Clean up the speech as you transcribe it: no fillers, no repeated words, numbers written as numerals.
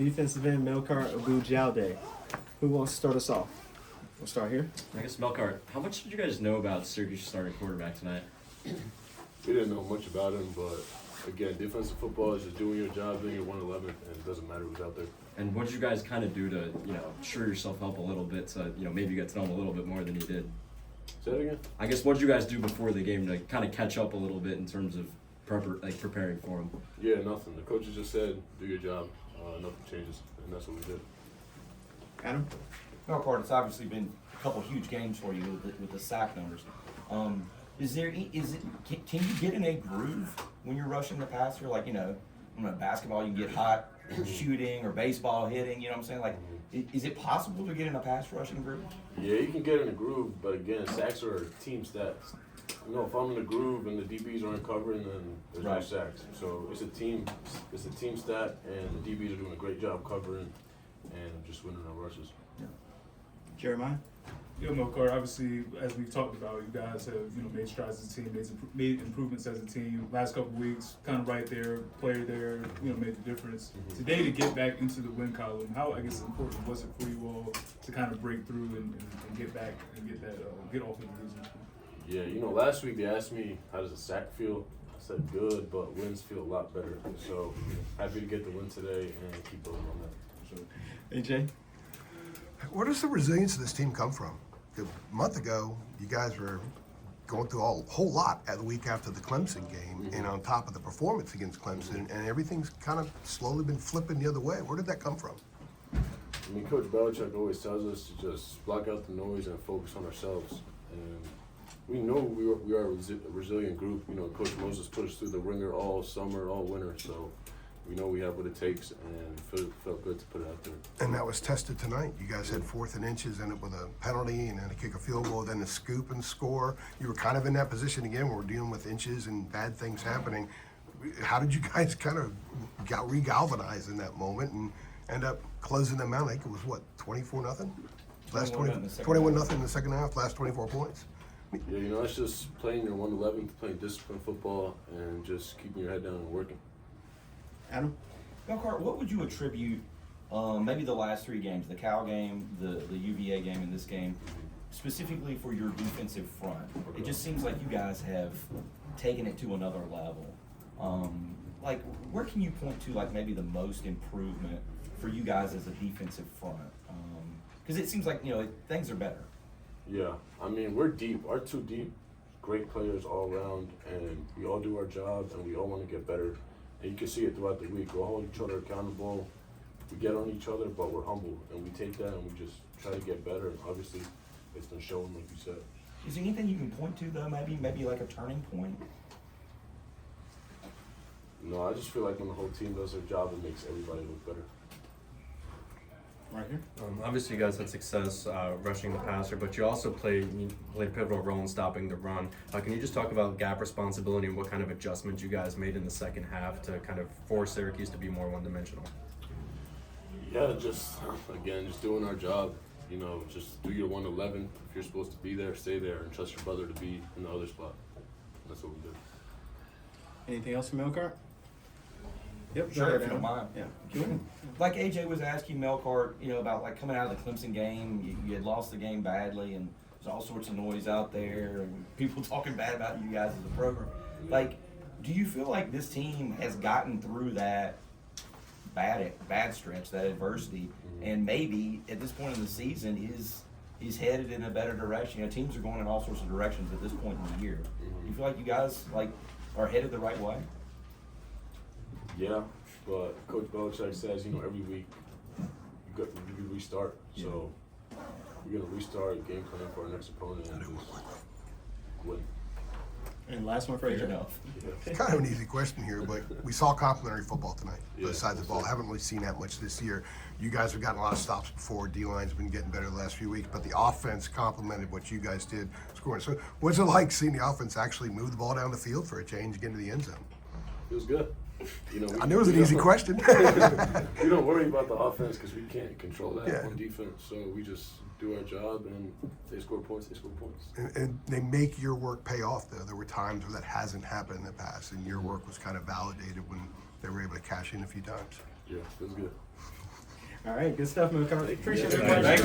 Defensive end Melkart, Abou-Jaoude. Who wants to start us off? We'll start here. I guess Melkart, how much did you guys know about Syracuse starting quarterback tonight? We didn't know much about him, but again, defensive football is just doing your job, doing your 111, and it doesn't matter who's out there. And what did you guys kind of do to, shore yourself up a little bit to, maybe get to know him a little bit more than you did? Say that again? I guess what did you guys do before the game to kind of catch up a little bit in terms of preparing for him? Yeah, nothing. The coaches just said, do your job, nothing changes, and that's what we did. Adam? Melkart, it's obviously been a couple huge games for you with the sack numbers. Can you get in a groove when you're rushing the passer? Like, basketball, you can get hot shooting or baseball hitting, you know what I'm saying? Like, is it possible to get in a pass rushing groove? Yeah, you can get in a groove, but again, sacks are team stats. If I'm in the groove and the DBs aren't covering, then there's no sacks. So it's a team stat, and the DBs are doing a great job covering and just winning our rushes. Yeah. Jeremiah? Yeah, Melkart, obviously, as we've talked about, you guys have made strides as a team, made improvements as a team. Last couple of weeks, kind of right there, player there, made the difference. Mm-hmm. Today, to get back into the win column, how important was it for you all to kind of break through and get back and get off of the losing? Yeah, last week they asked me how does a sack feel. I said good, but wins feel a lot better. So happy to get the win today and keep building on that. So, AJ? Where does the resilience of this team come from? A month ago, you guys were going through a whole lot at the week after the Clemson game, and on top of the performance against Clemson, and everything's kind of slowly been flipping the other way. Where did that come from? Coach Belichick always tells us to just block out the noise and focus on ourselves. And we know we are a resilient group. Coach Moses put us through the ringer all summer, all winter, so we know we have what it takes, and felt good to put it out there. And that was tested tonight. You guys had 4th and inches, ended up with a penalty, and then a kick a field goal, then a scoop and score. You were kind of in that position again where we're dealing with inches and bad things happening. How did you guys kind of re-galvanize in that moment and end up closing them out? I think it was, 24-0? 21-0 in the second half, last 24 points. Yeah, it's just playing your 111, playing disciplined football, and just keeping your head down and working. Adam? Melkart, what would you attribute maybe the last 3 games, the Cal game, the UVA game, and this game, specifically for your defensive front? It just seems like you guys have taken it to another level. Where can you point to, maybe the most improvement for you guys as a defensive front? Because it seems like, things are better. Yeah, we're deep. Our 2 deep, great players all around, and we all do our job, and we all want to get better. And you can see it throughout the week. We'll hold each other accountable. We get on each other, but we're humble, and we take that and we just try to get better. And obviously, it's been shown, like you said. Is there anything you can point to, though, maybe like a turning point? No, I just feel like when the whole team does their job, it makes everybody look better. Right here. Obviously, you guys had success rushing the passer, but you also played a pivotal role in stopping the run. Can you just talk about gap responsibility and what kind of adjustments you guys made in the second half to kind of force Syracuse to be more one-dimensional? Yeah, just doing our job. Just do your 111. If you're supposed to be there, stay there, and trust your brother to be in the other spot. That's what we did. Anything else from Melkart? Yep, Sure, if you don't mind. Yeah. Like AJ was asking Melkart, about coming out of the Clemson game, you had lost the game badly, and there's all sorts of noise out there, and people talking bad about you guys as a program. Do you feel like this team has gotten through that bad stretch, that adversity, and maybe at this point in the season is headed in a better direction? Teams are going in all sorts of directions at this point in the year. Do you feel like you guys are headed the right way? Yeah, but Coach Belichick says, every week you restart. Yeah. So we're going to restart, game plan for our next opponent, and just win. And last one for AJ. It's kind of an easy question here, but we saw complimentary football tonight, both sides of the ball. Haven't really seen that much this year. You guys have gotten a lot of stops before. D-line's been getting better the last few weeks, but the offense complemented what you guys did scoring. So what's it like seeing the offense actually move the ball down the field for a change, get into the end zone? It was good. I knew it was an easy question. We don't worry about the offense because we can't control that on defense. So we just do our job, and if they score points, they score points. And they make your work pay off, though. There were times where that hasn't happened in the past, and your work was kind of validated when they were able to cash in a few times. Yeah, feels good. All right, good stuff, Melkart. Appreciate Yeah, everybody. thanks.